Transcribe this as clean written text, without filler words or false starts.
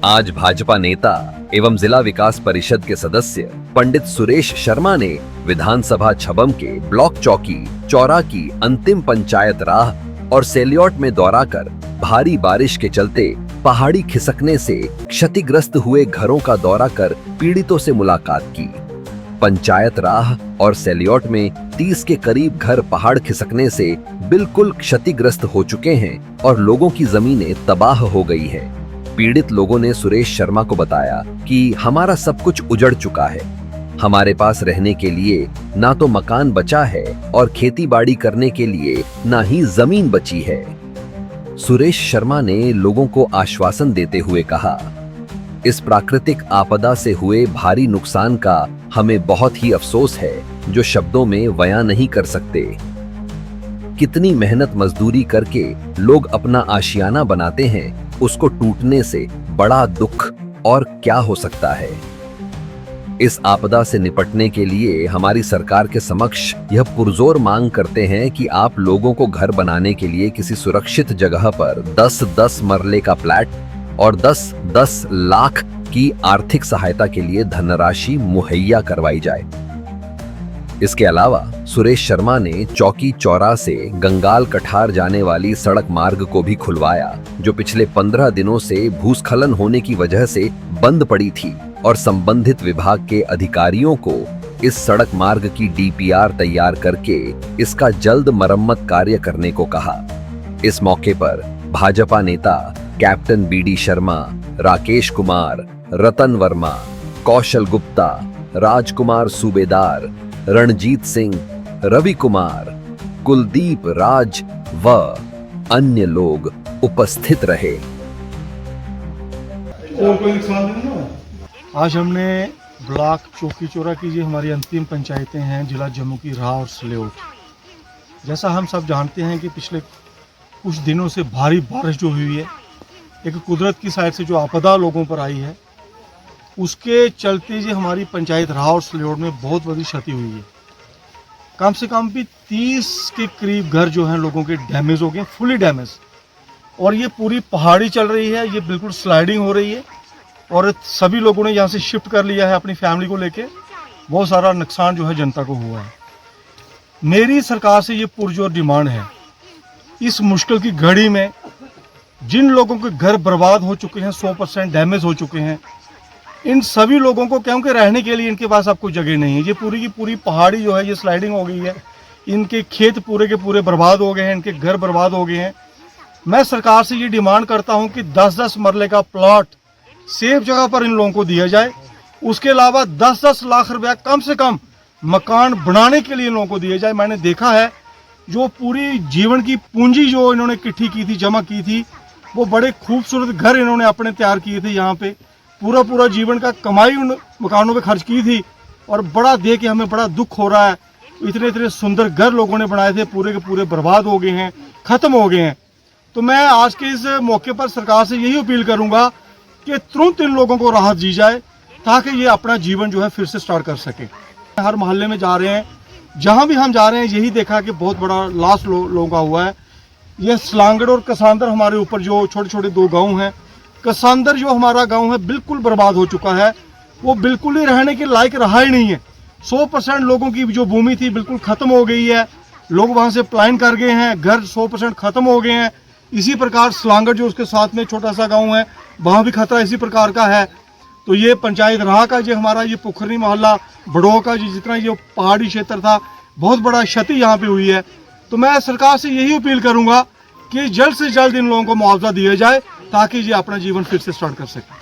आज भाजपा नेता एवं जिला विकास परिषद के सदस्य पंडित सुरेश शर्मा ने विधानसभा छबम के ब्लॉक चौकी चौरा की अंतिम पंचायत राह और सेलियोट में दौरा कर भारी बारिश के चलते पहाड़ी खिसकने से क्षतिग्रस्त हुए घरों का दौरा कर पीड़ितों से मुलाकात की। पंचायत राह और सेलियोट में 30 के करीब घर पहाड़ खिसकने से बिल्कुल क्षतिग्रस्त हो चुके हैं और लोगों की जमीनें तबाह हो गई हैं। पीड़ित लोगों ने सुरेश शर्मा को बताया कि हमारा सब कुछ उजड़ चुका है, हमारे पास रहने के लिए ना तो मकान बचा है और खेती बाड़ी करने के लिए ना ही जमीन बची है। सुरेश शर्मा ने लोगों को आश्वासन देते हुए कहा, इस प्राकृतिक आपदा से हुए भारी नुकसान का हमें बहुत ही अफसोस है, जो शब्दों में बयां नहीं कर सकते। कितनी मेहनत मजदूरी करके लोग अपना आशियाना बनाते हैं, उसको टूटने से बड़ा दुख और क्या हो सकता है। इस आपदा से निपटने के लिए हमारी सरकार के समक्ष यह पुरजोर मांग करते हैं कि आप लोगों को घर बनाने के लिए किसी सुरक्षित जगह पर 10-10 मरले का फ्लैट और 10-10 लाख की आर्थिक सहायता के लिए धनराशि मुहैया करवाई जाए। इसके अलावा सुरेश शर्मा ने चौकी चौरा से गंगाल कठार जाने वाली सड़क मार्ग को भी खुलवाया, जो पिछले 15 दिनों से भूस्खलन होने की वजह से बंद पड़ी थी, और संबंधित विभाग के अधिकारियों को इस सड़क मार्ग की डीपीआर तैयार करके इसका जल्द मरम्मत कार्य करने को कहा। इस मौके पर भाजपा नेता कैप्टन बीडी शर्मा, राकेश कुमार, रतन वर्मा, कौशल गुप्ता, राजकुमार सूबेदार, रणजीत सिंह, रवि कुमार, कुलदीप राज व अन्य लोग उपस्थित रहे। आज हमने ब्लॉक चौकी चौरा की जो हमारी अंतिम पंचायतें हैं जिला जम्मू की राह और सेलियोट, जैसा हम सब जानते हैं कि पिछले कुछ दिनों से भारी बारिश जो हुई है, एक कुदरत की साइड से जो आपदा लोगों पर आई है, उसके चलते जो हमारी पंचायत राह और सेलियोट में बहुत बड़ी क्षति हुई है। कम से कम भी 30 के करीब घर जो हैं लोगों के डैमेज हो गए, फुली डैमेज, और ये पूरी पहाड़ी चल रही है, ये बिल्कुल स्लाइडिंग हो रही है और सभी लोगों ने यहाँ से शिफ्ट कर लिया है अपनी फैमिली को लेके। बहुत सारा नुकसान जो है जनता को हुआ है। मेरी सरकार से ये पुरजोर डिमांड है, इस मुश्किल की घड़ी में जिन लोगों के घर बर्बाद हो चुके हैं, 100% डैमेज हो चुके हैं, इन सभी लोगों को क्योंकि रहने के लिए इनके पास अब कोई जगह नहीं है। ये पूरी की पूरी पहाड़ी जो है ये स्लाइडिंग हो गई है, इनके खेत पूरे के पूरे बर्बाद हो गए हैं, इनके घर बर्बाद हो गए हैं। मैं सरकार से ये डिमांड करता हूं कि 10-10 मरले का प्लॉट सेफ जगह पर इन लोगों को दिया जाए। उसके अलावा 10-10 लाख रुपया कम से कम मकान बनाने के लिए इन लोगों को दिया जाए। मैंने देखा है जो पूरी जीवन की पूंजी जो इन्होंने इकट्ठी की थी, जमा की थी, वो बड़े खूबसूरत घर इन्होंने अपने तैयार किए थे। यहाँ पे पूरा जीवन का कमाई उन मकानों पे खर्च की थी, और बड़ा देख के हमें बड़ा दुख हो रहा है। इतने सुंदर घर लोगों ने बनाए थे, पूरे के पूरे बर्बाद हो गए हैं, खत्म हो गए हैं। तो मैं आज के इस मौके पर सरकार से यही अपील करूंगा कि तुरंत इन लोगों को राहत दी जाए, ताकि ये अपना जीवन जो है फिर से स्टार्ट कर सके। हर मोहल्ले में जा रहे हैं, जहां भी हम जा रहे हैं यही देखा कि बहुत बड़ा लॉस लोगों का हुआ है। ये सलांगड़ और कसांदर हमारे ऊपर जो छोटे छोटे 2 गाँव हैं, कसांदर जो हमारा गांव है बिल्कुल बर्बाद हो चुका है, वो बिल्कुल ही रहने के लायक रहा ही नहीं है। 100% लोगों की जो भूमि थी बिल्कुल खत्म हो गई है, लोग वहां से पलायन कर गए हैं, घर 100% खत्म हो गए हैं। इसी प्रकार सलांगड़ जो उसके साथ में छोटा सा गांव है, वहां भी खतरा इसी प्रकार का है। तो ये पंचायत राह का जो हमारा ये पुखरनी मोहल्ला बड़ो का जितना ये पहाड़ी क्षेत्र था, बहुत बड़ा क्षति यहाँ पे हुई है। तो मैं सरकार से यही अपील करूंगा कि जल्द से जल्द इन लोगों को मुआवजा दिया जाए, ताकि ये अपना जीवन फिर से स्टार्ट कर सके।